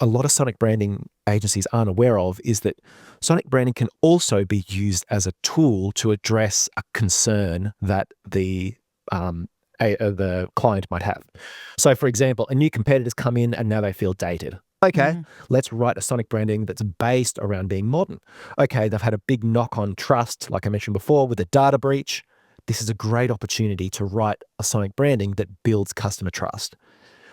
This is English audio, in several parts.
a lot of sonic branding agencies aren't aware of is that sonic branding can also be used as a tool to address a concern that the client might have. So, for example, a new competitor's come in and now they feel dated. Okay, let's write a sonic branding that's based around being modern. Okay, they've had a big knock on trust, like I mentioned before, with a data breach. This is a great opportunity to write a sonic branding that builds customer trust.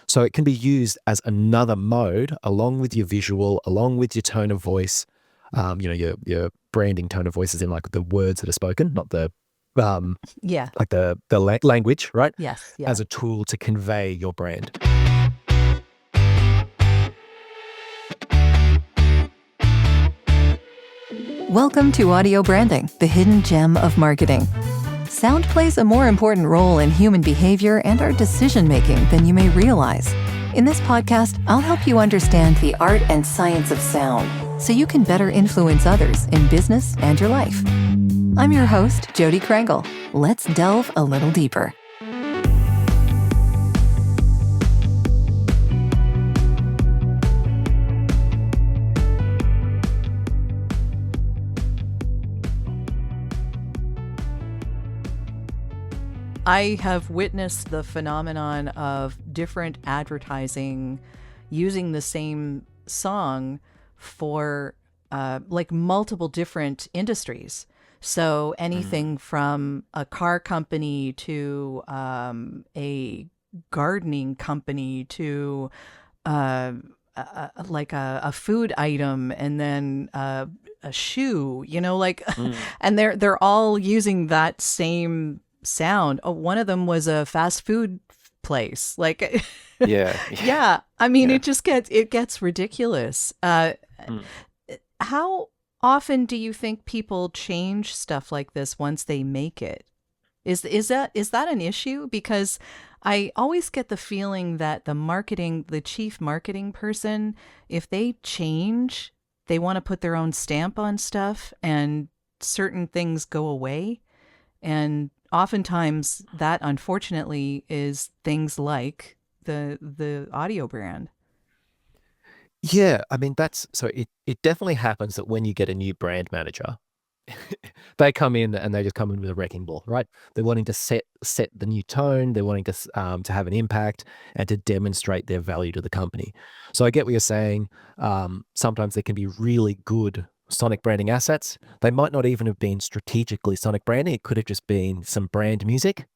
So it can be used as another mode along with your visual, along with your tone of voice, your branding tone of voice is in like the words that are spoken, not the like the language, right? Yes. Yeah. As a tool to convey your brand. Welcome to Audio Branding, the hidden gem of marketing. Sound plays a more important role in human behavior and our decision-making than you may realize. In this podcast, I'll help you understand the art and science of sound so you can better influence others in business and your life. I'm your host, Jodi Krangle. Let's delve a little deeper. I have witnessed the phenomenon of different advertising using the same song for like multiple different industries. So anything from a car company to a gardening company to like a food item, and then a shoe, and they're all using that same sound. Oh, one of them was a fast food place. Like, yeah. I mean, it just gets ridiculous. How often do you think people change stuff like this once they make it? Is that an issue? Because I always get the feeling that the chief marketing person, if they change, they want to put their own stamp on stuff and certain things go away. And oftentimes that, unfortunately, is things like the audio brand. Yeah, I mean, it definitely happens that when you get a new brand manager, they come in and they just come in with a wrecking ball, right? They're wanting to set the new tone. They're wanting to have an impact and to demonstrate their value to the company. So I get what you're saying. Sometimes there can be really good sonic branding assets. They might not even have been strategically sonic branding. It could have just been some brand music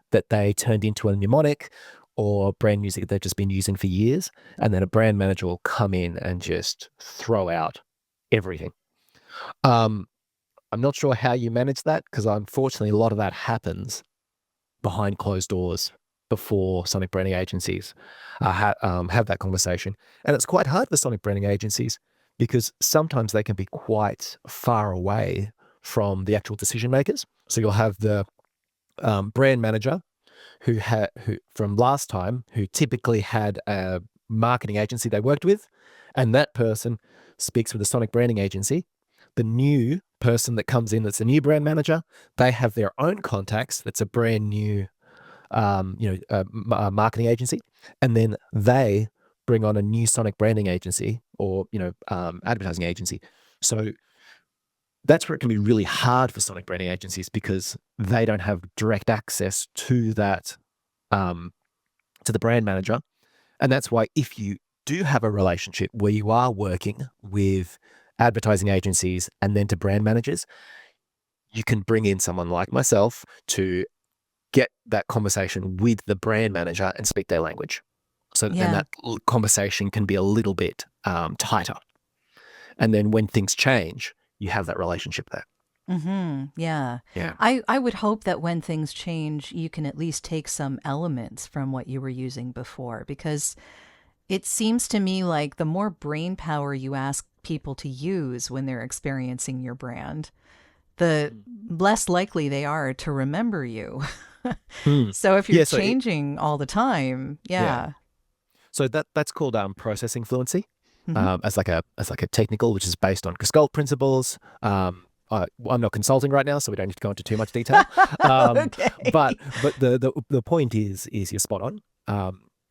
that they turned into a mnemonic, or brand music that they've just been using for years. And then a brand manager will come in and just throw out everything. I'm not sure how you manage that, because unfortunately a lot of that happens behind closed doors before sonic branding agencies have that conversation. And it's quite hard for sonic branding agencies because sometimes they can be quite far away from the actual decision makers. So you'll have the brand manager who from last time, who typically had a marketing agency they worked with, and that person speaks with a sonic branding agency. The new person that comes in, that's a new brand manager, they have their own contacts. That's a brand new, marketing agency, and then they bring on a new sonic branding agency or advertising agency. So that's where it can be really hard for sonic branding agencies, because they don't have direct access to that, to the brand manager. And that's why if you do have a relationship where you are working with advertising agencies and then to brand managers, you can bring in someone like myself to get that conversation with the brand manager and speak their language. So then that conversation can be a little bit tighter. And then when things change, you have that relationship there. Yeah. I would hope that when things change, you can at least take some elements from what you were using before, because it seems to me like the more brain power you ask people to use when they're experiencing your brand, the less likely they are to remember you. So if you're changing all the time, So that's called processing fluency, as like a technical, which is based on Krangle principles. I'm not consulting right now, so we don't need to go into too much detail. Okay. But the point is you're spot on.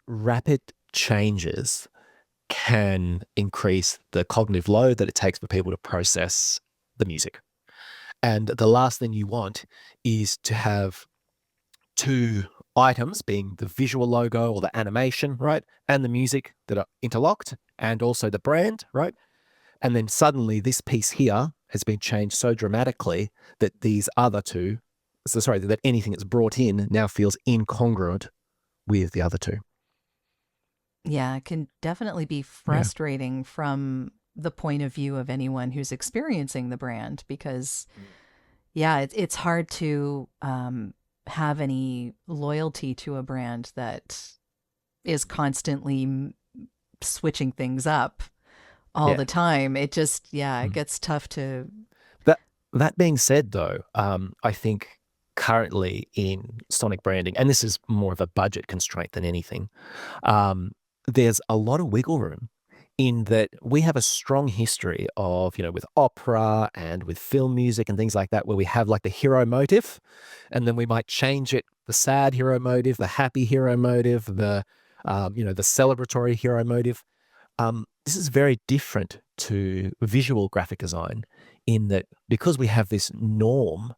Rapid changes can increase the cognitive load that it takes for people to process the music. And the last thing you want is to have two items, being the visual logo or the animation, right? And the music that are interlocked, and also the brand, right? And then suddenly this piece here has been changed so dramatically that these other two, that anything that's brought in now feels incongruent with the other two. Yeah, it can definitely be Yeah. frustrating from the point of view of anyone who's experiencing the brand because, yeah, it's hard to have any loyalty to a brand that is constantly switching things up all Yeah. the time. It just, yeah, it Mm. gets tough to. That that being said, though, I think currently in sonic branding, and this is more of a budget constraint than anything, um, there's a lot of wiggle room in that we have a strong history of, with opera and with film music and things like that, where we have like the hero motive, and then we might change it, the sad hero motive, the happy hero motive, the celebratory hero motive. This is very different to visual graphic design in that because we have this norm,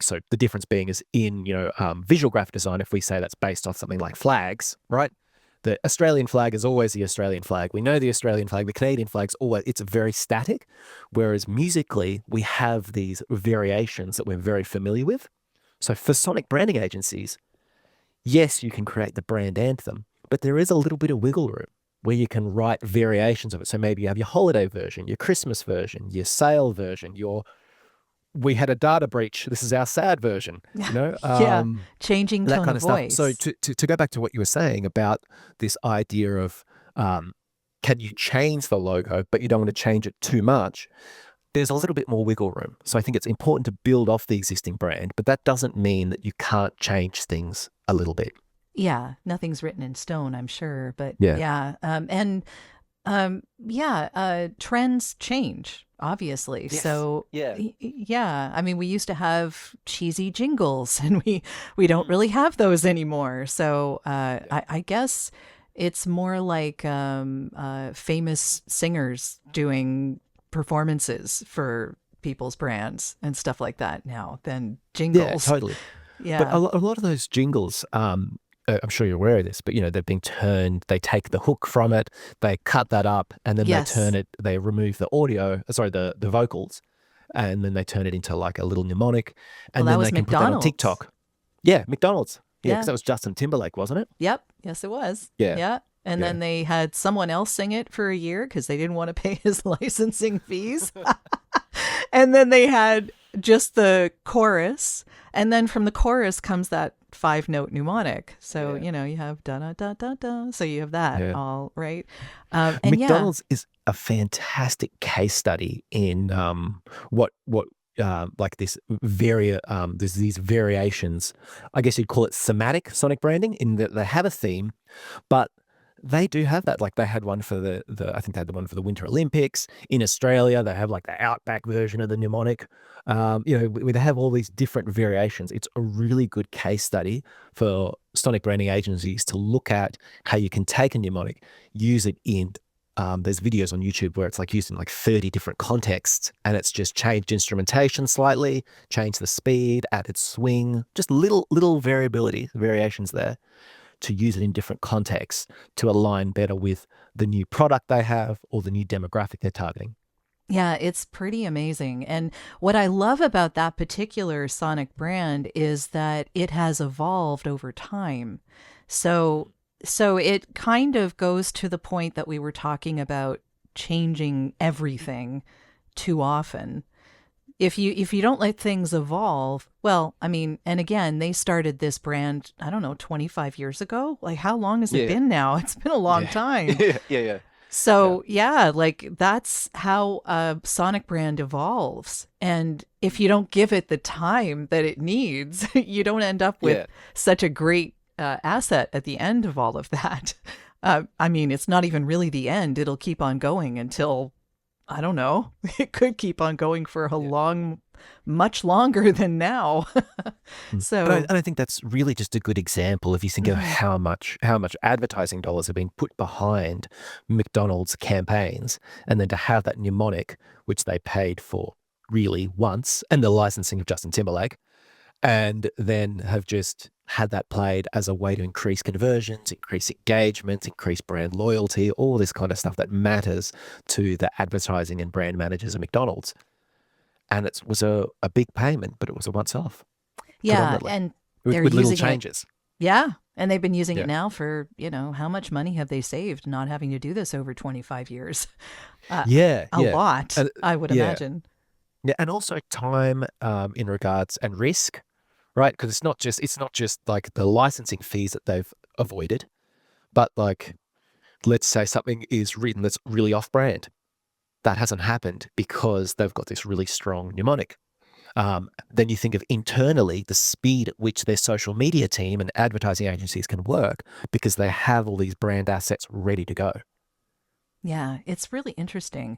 so the difference being is in, visual graphic design, if we say that's based off something like flags, right? The Australian flag is always the Australian flag. We know the Australian flag, the Canadian flag's always, it's very static. Whereas musically, we have these variations that we're very familiar with. So for sonic branding agencies, yes, you can create the brand anthem, but there is a little bit of wiggle room where you can write variations of it. So maybe you have your holiday version, your Christmas version, your sale version, your we had a data breach, this is our sad version, Yeah, changing that tone kind of of stuff. So voice. to go back to what you were saying about this idea of can you change the logo, but you don't want to change it too much, there's a little bit more wiggle room. So I think it's important to build off the existing brand, but that doesn't mean that you can't change things a little bit. Yeah, nothing's written in stone, I'm sure, but Yeah. yeah, yeah, trends change, obviously. Yes. So, Yeah. yeah, I mean, we used to have cheesy jingles, and we don't Mm. really have those anymore. So, Yeah. I guess it's more like famous singers doing performances for people's brands and stuff like that now than Yeah, jingles. totally. But Yeah. a lot of those jingles, I'm sure you're aware of this, but they've been turned, they take the hook from it, they cut that up, and then they turn Yes. it, they remove the audio, sorry, the vocals, and then they turn it into like a little mnemonic, Well, and that then was they can put that on McDonald's. TikTok. Yeah, McDonald's. Yeah, because Yeah. that was Justin Timberlake, wasn't it? Yep. Yes, it was. Yeah, Yeah. And yeah. then they had someone else sing it for a year because they didn't want to pay his licensing fees. And then they had just the chorus. And then from the chorus comes that 5 note mnemonic. So, Yeah. you have da da da da da. So you have that Yeah. all right. And yeah, McDonald's is a fantastic case study in what like this there's these variations. I guess you'd call it thematic sonic branding in that they have a theme, but they do have that. Like they had one for the I think they had the one for the Winter Olympics in Australia. They have like the Outback version of the mnemonic. They have all these different variations. It's a really good case study for sonic branding agencies to look at how you can take a mnemonic, use it in. There's videos on YouTube where it's like used in like 30 different contexts, and it's just changed instrumentation slightly, changed the speed, added swing, just little variations there to use it in different contexts to align better with the new product they have or the new demographic they're targeting. yeah, it's pretty amazing. And what I love about that particular Sonic brand is that it has evolved over time. So so it kind of goes to the point that we were talking about changing everything too often. If you don't let things evolve, well, I mean, and again, they started this brand, I don't know, 25 years ago. Like how long has it Yeah. been now? It's been a long Yeah. time. Yeah. Yeah. Yeah. So yeah, like that's how a Sonic brand evolves. And if you don't give it the time that it needs, you don't end up with Yeah. such a great asset at the end of all of that. I mean, it's not even really the end. It'll keep on going until, I don't know, it could keep on going for a Yeah. much longer than now. So, And I think that's really just a good example if you think of mhm. how much advertising dollars have been put behind McDonald's campaigns, and then to have that mnemonic, which they paid for really once, and the licensing of Justin Timberlake, and then have just had that played as a way to increase conversions, increase engagement, increase brand loyalty, all this kind of stuff that matters to the advertising and brand managers of McDonald's. And it was a big payment, but it was a once off, Yeah, predominantly, and with, they're with little using it. changes. Yeah, and they've been using it Yeah. now for, how much money have they saved not having to do this over 25 years? Uh, Yeah, a yeah. lot, And I would yeah. imagine. Yeah, and also time in regards and risk, right? Because it's not just like the licensing fees that they've avoided, but like let's say something is written that's really off brand. That hasn't happened because they've got this really strong mnemonic. Then you think of internally the speed at which their social media team and advertising agencies can work because they have all these brand assets ready to go. Yeah, it's really interesting.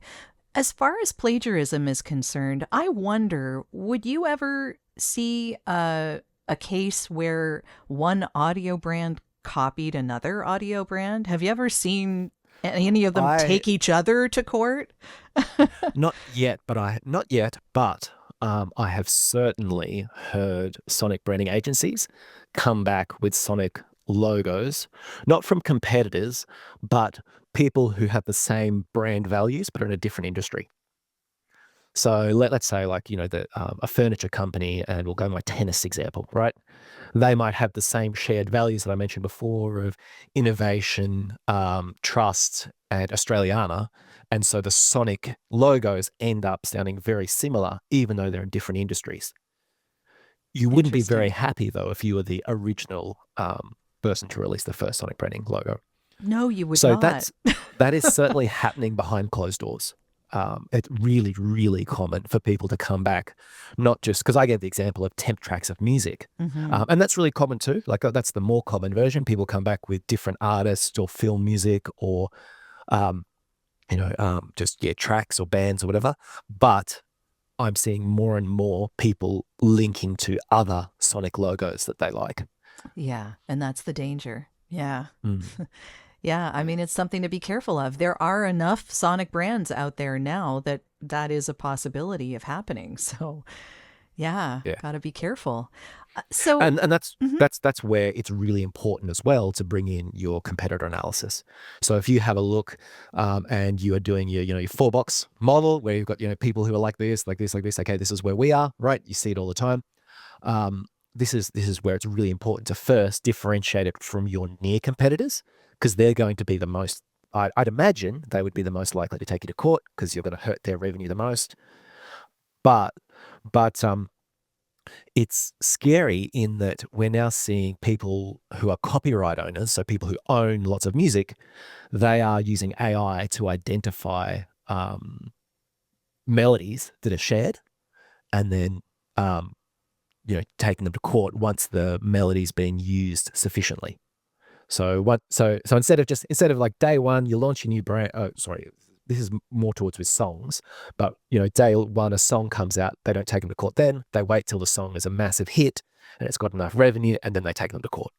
As far as plagiarism is concerned, I wonder, would you ever see a case where one audio brand copied another audio brand? Have you ever seen any of them I take each other to court? not yet, but I have certainly heard Sonic branding agencies come back with Sonic logos, not from competitors, but people who have the same brand values but are in a different industry. So let's say like a furniture company, and we'll go my tennis example, right? They might have the same shared values that I mentioned before of innovation, trust, and Australiana. And so the Sonic logos end up sounding very similar, even though they're in different industries. You wouldn't be very Interesting. happy, though, if you were the original person to release the first Sonic branding logo. No, you would So not. that is certainly happening behind closed doors. It's really, really common for people to come back, not just because I gave the example of temp tracks of music, Hmm. and that's really common too. Like that's the more common version. People come back with different artists or film music or um, just tracks or bands or whatever. But I'm seeing more and more people linking to other Sonic logos that they like. Yeah, and that's the danger. Yeah. Mm, Yeah, I mean it's something to be careful of. There are enough Sonic brands out there now that that is a possibility of happening. So, yeah, yeah. got to be careful. So, And that's mhm. that's that's where it's really important as well to bring in your competitor analysis. So if you have a look, and you are doing your 4 box model where you've got people who are like this, like this, like this. Okay, this is where we are, right? You see it all the time. Um, this is where it's really important to first differentiate it from your near competitors because they're going to be the most. I'd imagine they would be the most likely to take you to court because you're going to hurt their revenue the most. But but it's scary in that we're now seeing people who are copyright owners, so people who own lots of music, they are using AI to identify melodies that are shared and then taking them to court once the melody's been used sufficiently. So instead of like day one, you launch your new brand. Oh, sorry, this is more towards with songs, but day one a song comes out, they don't take them to court. Then they wait till the song is a massive hit and it's got enough revenue, and then they take them to court.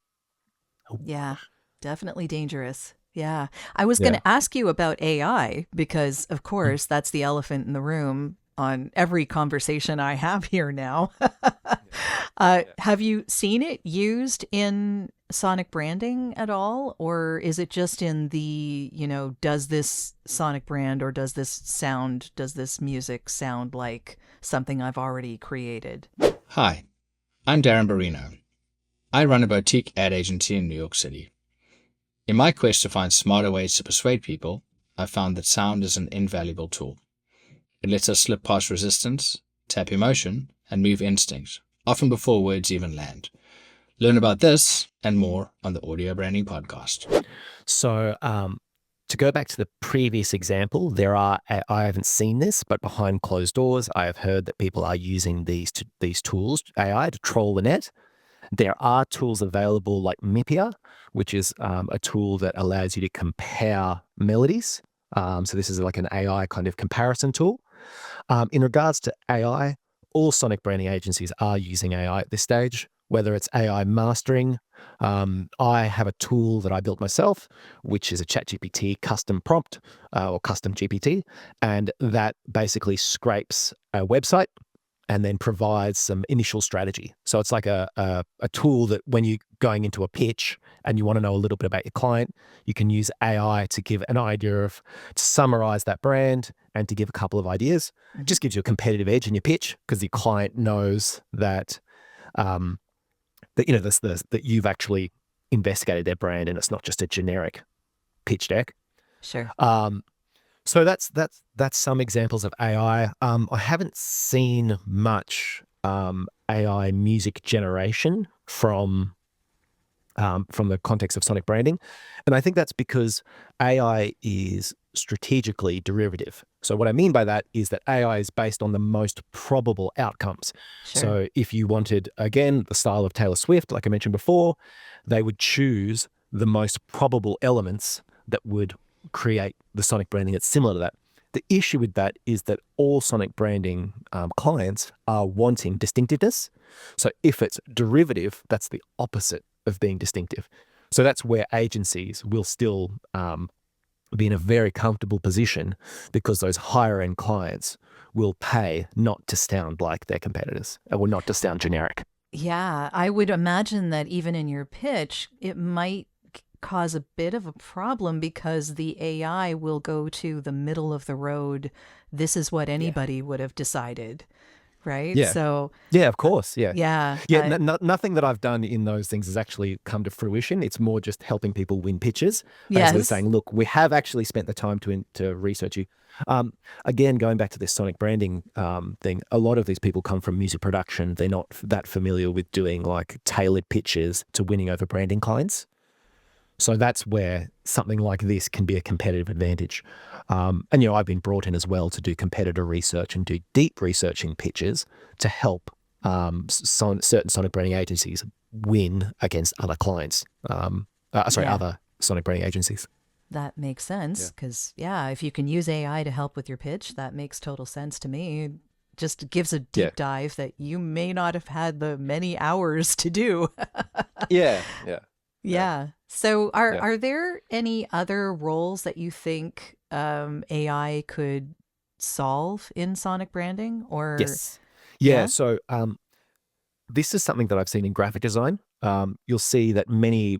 Yeah, definitely dangerous. Yeah. I was going Yeah. to ask you about AI because, of Mm. course, that's the elephant in the room on every conversation I have here now. Yeah. Yeah. Have you seen it used in Sonic branding at all? Or is it just in the, does this Sonic brand or does this music sound like something I've already created? Hi, I'm Darren Barino. I run a boutique ad agency in New York City. In my quest to find smarter ways to persuade people, I've found that sound is an invaluable tool. It lets us slip past resistance, tap emotion, and move instinct, often before words even land. Learn about this and more on the Audio Branding Podcast. So, to go back to the previous example, I haven't seen this, but behind closed doors, I have heard that people are using these tools, AI, to troll the net. There are tools available like Mipia, which is a tool that allows you to compare melodies. So this is like an AI kind of comparison tool. In regards to AI, all sonic branding agencies are using AI at this stage, whether it's AI mastering. I have a tool that I built myself, which is a ChatGPT custom prompt or custom GPT, and that basically scrapes a website and then provides some initial strategy. So it's like a tool that when you're going into a pitch and you want to know a little bit about your client, you can use AI to give an idea of, to summarize that brand and to give a couple of ideas. Mhm. Just gives you a competitive edge in your pitch because the client knows that, that you've actually investigated their brand and it's not just a generic pitch deck. Sure. So that's some examples of AI. I haven't seen much AI music generation from the context of sonic branding, and I think that's because AI is strategically derivative. So what I mean by that is that AI is based on the most probable outcomes. Sure. So if you wanted, again, the style of Taylor Swift, like I mentioned before, they would choose the most probable elements that would create the sonic branding that's similar to that. The issue with that is that all sonic branding clients are wanting distinctiveness. So if it's derivative, that's the opposite of being distinctive. So that's where agencies will still be in a very comfortable position because those higher end clients will pay not to sound like their competitors or not to sound generic. Yeah, I would imagine that even in your pitch, it might cause a bit of a problem because the AI will go to the middle of the road. This is what anybody would have decided, right? Yeah. So, Yeah, of course. Yeah. yeah. Yeah. Nothing that I've done in those things has actually come to fruition. It's more just helping people win pitches. Basically Yes. saying, look, we have actually spent the time to research you. Again, going back to this sonic branding thing, a lot of these people come from music production. They're not that familiar with doing like tailored pitches to winning over branding clients. So that's where something like this can be a competitive advantage. And, I've been brought in as well to do competitor research and do deep research in pitches to help certain sonic branding agencies win against other clients. Other sonic branding agencies. That makes sense because, if you can use AI to help with your pitch, that makes total sense to me. It just gives a deep dive that you may not have had the many hours to do. Yeah. Yeah. So are there any other roles that you think AI could solve in sonic branding or? Yes. Yeah. So this is something that I've seen in graphic design. You'll see that many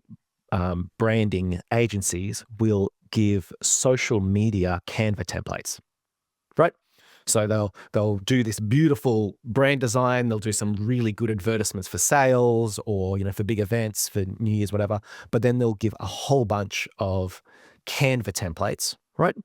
branding agencies will give social media Canva templates, right? So they'll do this beautiful brand design. They'll do some really good advertisements for sales or, for big events, for New Year's, whatever. But then they'll give a whole bunch of Canva templates, right?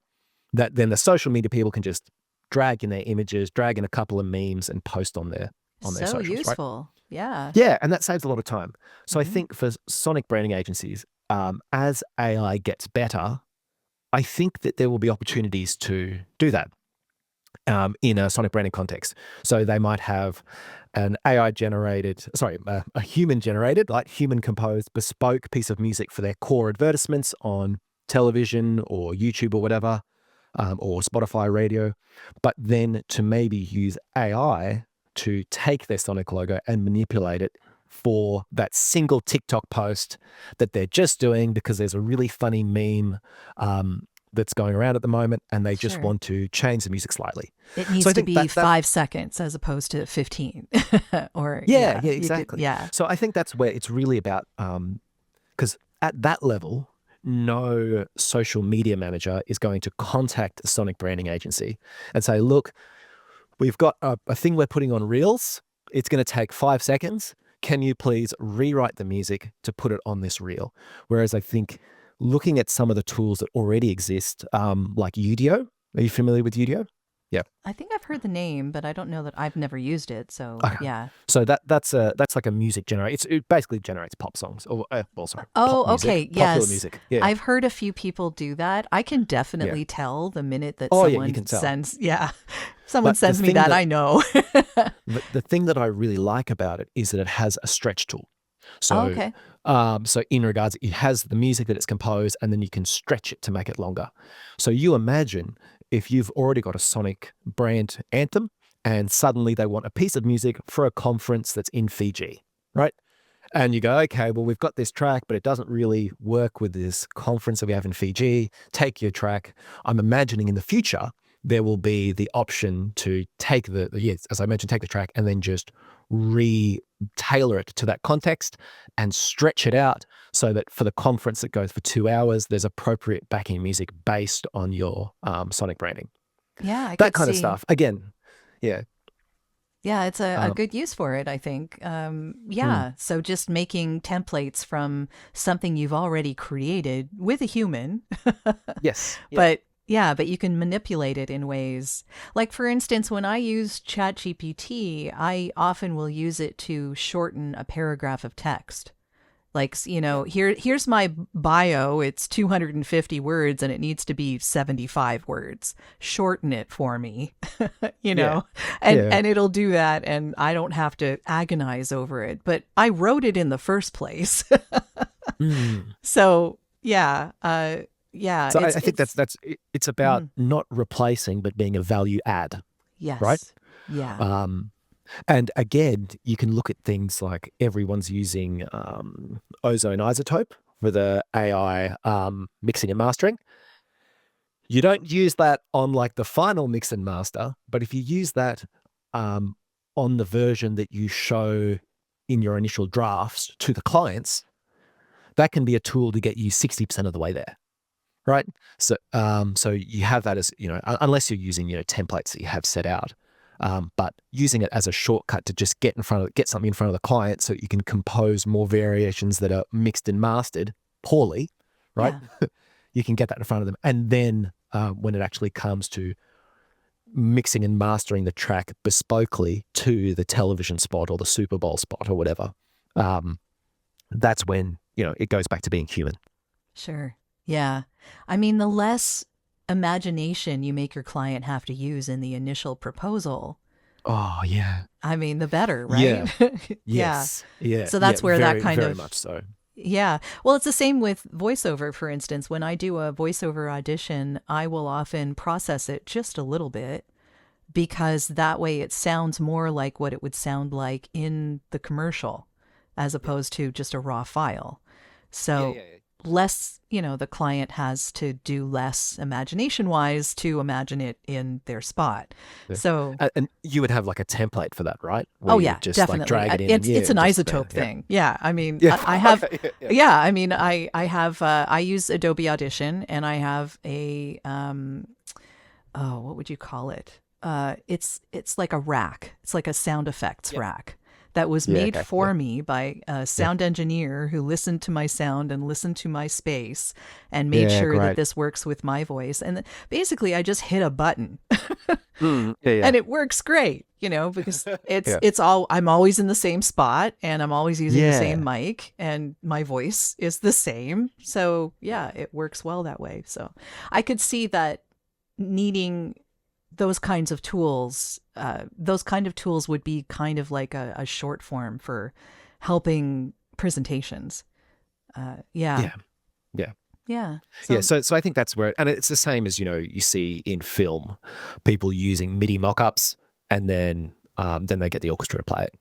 That then the social media people can just drag in their images, drag in a couple of memes and post on their socials, so right? useful. Yeah. Yeah, and that saves a lot of time. So I think for sonic branding agencies, as AI gets better, I think that there will be opportunities to do that in a sonic branding context. So they might have an a human generated, like human composed, bespoke piece of music for their core advertisements on television or YouTube or whatever, or Spotify radio, but then to maybe use AI to take their sonic logo and manipulate it for that single TikTok post that they're just doing because there's a really funny meme that's going around at the moment and they just want to change the music slightly. It needs to be 5 seconds as opposed to 15 or exactly. So I think that's where it's really about, because at that level, no social media manager is going to contact a sonic branding agency and say, look, we've got a thing we're putting on Reels. It's going to take 5 seconds. Can you please rewrite the music to put it on this reel? Whereas I think looking at some of the tools that already exist, like Udio. Are you familiar with Udio? Yeah. I think I've heard the name, but I don't know that I've never used it. So yeah. So that's like a music generator. It basically generates pop songs or pop okay, music, popular music. Yeah. I've heard a few people do that. I can definitely tell the minute that you can tell. someone sends me that I know. The thing that I really like about it is that it has a stretch tool. So, so in regards, it has the music that it's composed, and then you can stretch it to make it longer. So you imagine if you've already got a sonic brand anthem, and suddenly they want a piece of music for a conference that's in Fiji, right? And you go, okay, well, we've got this track, but it doesn't really work with this conference that we have in Fiji. Take your track. I'm imagining in the future, there will be the option to take yes, as I mentioned, take the track and then just tailor it to that context and stretch it out so that for the conference that goes for 2 hours, there's appropriate backing music based on your sonic branding. Yeah, I That could kind of see. stuff. Again, yeah. Yeah, it's a Um, good use for it, I think. hmm, Yeah, so just making templates from something you've already created with a human, yes. Yeah. but yeah, but you can manipulate it in ways. Like, for instance, when I use ChatGPT, I often will use it to shorten a paragraph of text. Like, Yeah. here's my bio. It's 250 words and it needs to be 75 words. Shorten it for me, Yeah. and Yeah. it'll do that, and I don't have to agonize over it. But I wrote it in the first place, Mm. so yeah, yeah. So I think It's it's about mhm. not replacing, but being a value add, right? Yes, yeah, Um, and again, you can look at things like everyone's using ozone isotope for the AI mixing and mastering. You don't use that on like the final mix and master, but if you use that um, on the version that you show in your initial drafts to the clients, that can be a tool to get you 60% of the way there. Right. So you have that as, unless you're using, templates that you have set out, but using it as a shortcut to just get something in front of the client so you can compose more variations that are mixed and mastered poorly, right? yeah. You can get that in front of them. And then when it actually comes to mixing and mastering the track bespokely to the television spot or the Super Bowl spot or whatever, um, that's when, it goes back to being human. Sure. Yeah. I mean, the less imagination you make your client have to use in the initial proposal, Oh, yeah. I mean, the better, right? Yeah. Yeah. Yes. Yeah. So Yeah. that's where that Very, kind very of, much so. yeah. Well, it's the same with voiceover, for instance. When I do a voiceover audition, I will often process it just a little bit because that way it sounds more like what it would sound like in the commercial as Yeah. opposed to just a raw file. Yeah. So Yeah. less, the client has to do less imagination wise to imagine it in their spot. Yeah. So, And you would have like a template for that, right? Where oh you yeah, would just like definitely. drag it in and It's an just isotope yeah. thing. Yeah. I mean, Yeah. I have, Okay. Yeah. Yeah. yeah, I mean, I have, I use Adobe Audition and I have oh, what would you call it? It's like a rack. It's like a sound effects Yeah. rack that was Yeah. made Okay. Yeah. for me by a Yeah. sound engineer who listened to my sound and listened to my space and made Yeah. sure that Great. this works with my voice. And basically, I just hit a button Yeah. Yeah. and it works great, because Yeah. it's all I'm always in the same spot and I'm always using the same Yeah. mic and my voice is the same. So yeah, it works well that way. So I could see that needing those kinds of tools, would be kind of like a short form for helping presentations. Yeah, Yeah. Yeah. yeah. Yeah. So So I think that's where, and it's the same as, you see in film, people using MIDI mock-ups and then they get the orchestra to play it.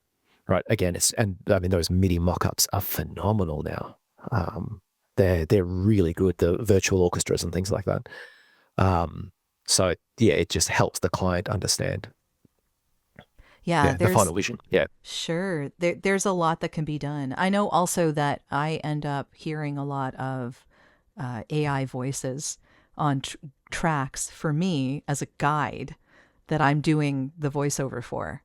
Right. Again, and I mean, those MIDI mock-ups are phenomenal now. They're really good, the virtual orchestras and things like that. So yeah, it just helps the client understand. yeah, Yeah, the final vision. Yeah. sure, there's a lot that can be done. I know also that I end up hearing a lot of AI voices on tracks for me as a guide that I'm doing the voiceover for.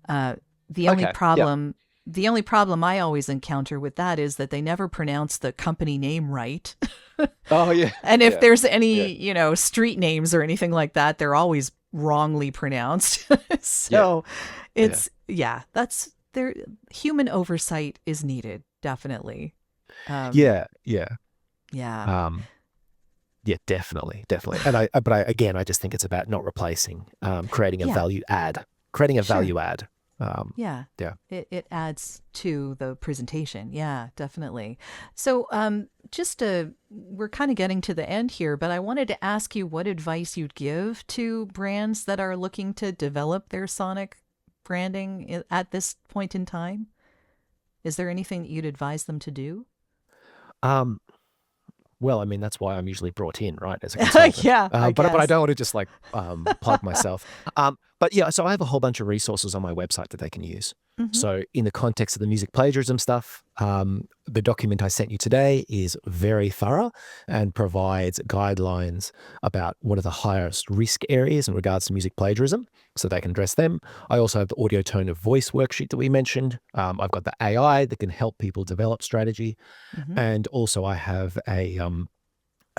Uh, the only Okay. Yeah. problem, the only problem I always encounter with that is that they never pronounce the company name right. Oh yeah. And if Yeah. there's Yeah. any, street names or anything like that, they're always wrongly pronounced. Yeah. So it's, yeah, that's there. Human oversight is needed, definitely. Yeah. Yeah. Yeah. Yeah, definitely. And but again, I just think it's about not replacing, creating a Yeah. value add, creating a Sure. value add. Yeah. Yeah. It adds to the presentation. Yeah, definitely. So, we're kind of getting to the end here, but I wanted to ask you what advice you'd give to brands that are looking to develop their sonic branding at this point in time. Is there anything that you'd advise them to do? Um, Well, I mean, that's why I'm usually brought in, right, as a consultant. Yeah, I But I guess. don't want to just like plug myself. But yeah, so I have a whole bunch of resources on my website that they can use. Hmm. So in the context of the music plagiarism stuff, the document I sent you today is very thorough and provides guidelines about what are the highest risk areas in regards to music plagiarism, so they can address them. I also have the audio tone of voice worksheet that we mentioned. I've got the AI that can help people develop strategy. Hmm. And also, I have a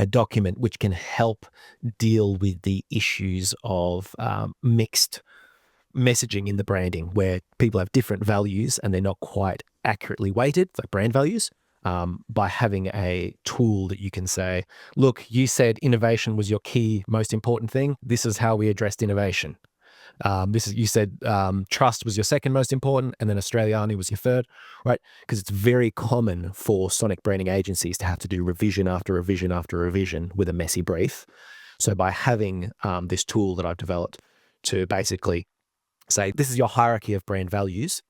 document which can help deal with the issues of mixed messaging in the branding, where people have different values and they're not quite accurately weighted, like brand values. By having a tool that you can say, look, you said innovation was your key, most important thing. This is how we addressed innovation. You said trust was your second most important, and then Australiani was your third, right? Because it's very common for sonic branding agencies to have to do revision after revision after revision with a messy brief. So by having this tool that I've developed to basically say this is your hierarchy of brand values,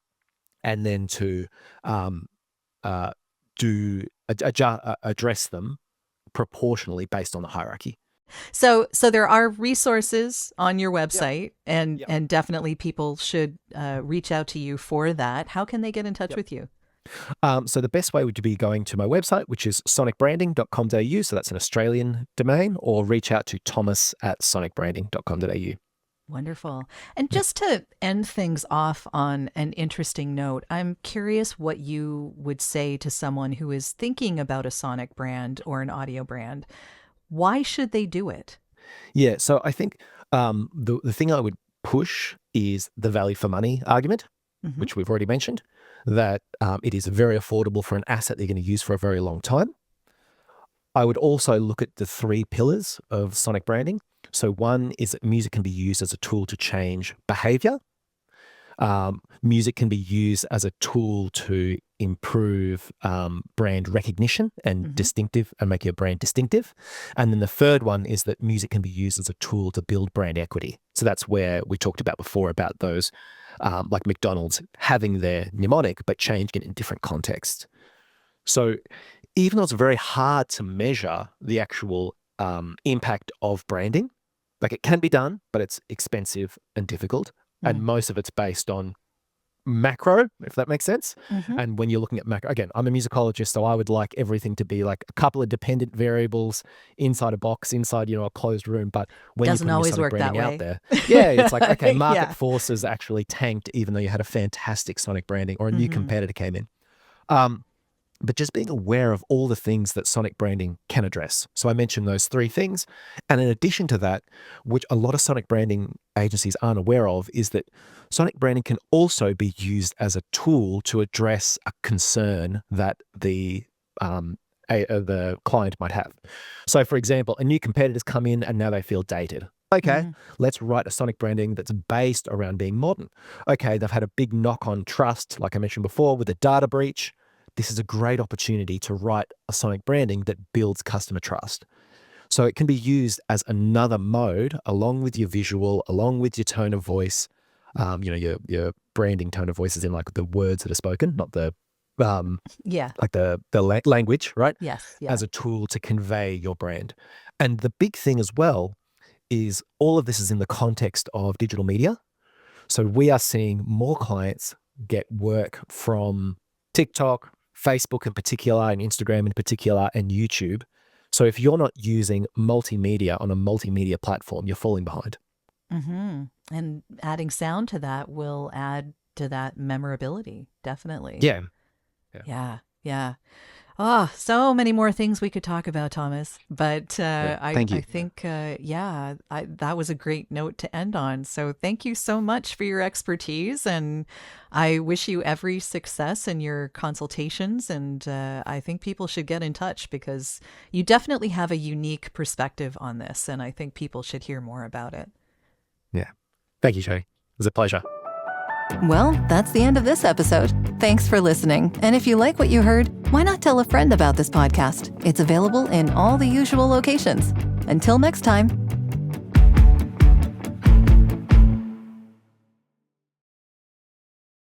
and then to um, uh, address them proportionally based on the hierarchy. So there are resources on your Yep. website, and Yep. definitely people should reach out to you for that. How can they get in touch Yep. with you? So the best way would be going to my website, which is sonicbranding.com.au. So that's an Australian domain, or reach out to thomas@sonicbranding.com.au. Wonderful. And Yeah. just to end things off on an interesting note, I'm curious what you would say to someone who is thinking about a sonic brand or an audio brand. Why should they do it? Yeah. So I think the thing I would push is the value for money argument, Hmm. which we've already mentioned, that it is very affordable for an asset they're going to use for a very long time. I would also look at the three pillars of sonic branding. So one is that music can be used as a tool to change behavior. Music can be used as a tool to improve brand recognition and Hmm. distinctive and make your brand distinctive. And then the third one is that music can be used as a tool to build brand equity. So that's where we talked about before about those, like McDonald's having their mnemonic, but changing it in different contexts. So even though it's very hard to measure the actual impact of branding, like it can be done, but it's expensive and difficult. And most of it's based on macro, if that makes sense. Hmm. And when you're looking at macro, again, I'm a musicologist, so I would like everything to be like a couple of dependent variables inside a box, inside, a closed room. But when you're Doesn't putting your always sonic work that branding out way. there, yeah, it's like, okay, market Yeah. forces actually tanked, even though you had a fantastic sonic branding or a new Hmm. competitor came in. Um, but just being aware of all the things that sonic branding can address. So I mentioned those three things. And in addition to that, which a lot of sonic branding agencies aren't aware of, is that sonic branding can also be used as a tool to address a concern that the client might have. So, for example, a new competitor's come in and now they feel dated. Okay, Hmm. let's write a sonic branding that's based around being modern. Okay, they've had a big knock on trust, like I mentioned before, with a data breach. This is a great opportunity to write a sonic branding that builds customer trust. So it can be used as another mode along with your visual, along with your tone of voice. Your branding tone of voice is in like the words that are spoken, not the um, Yeah. like the language, right? Yes. Yeah. As a tool to convey your brand. And the big thing as well is all of this is in the context of digital media. So we are seeing more clients get work from TikTok, Facebook in particular, and Instagram in particular, and YouTube. So if you're not using multimedia on a multimedia platform, you're falling behind. Hmm. And adding sound to that will add to that memorability. Definitely. Yeah. Yeah. Yeah. Yeah. Oh, so many more things we could talk about, Thomas. But Yeah. I Thank I you. think that was a great note to end on. So thank you so much for your expertise, and I wish you every success in your consultations. And I think people should get in touch because you definitely have a unique perspective on this, and I think people should hear more about it. Yeah. Thank you, Jodi. It was a pleasure. Well, that's the end of this episode. Thanks for listening. And if you like what you heard, why not tell a friend about this podcast? It's available in all the usual locations. Until next time.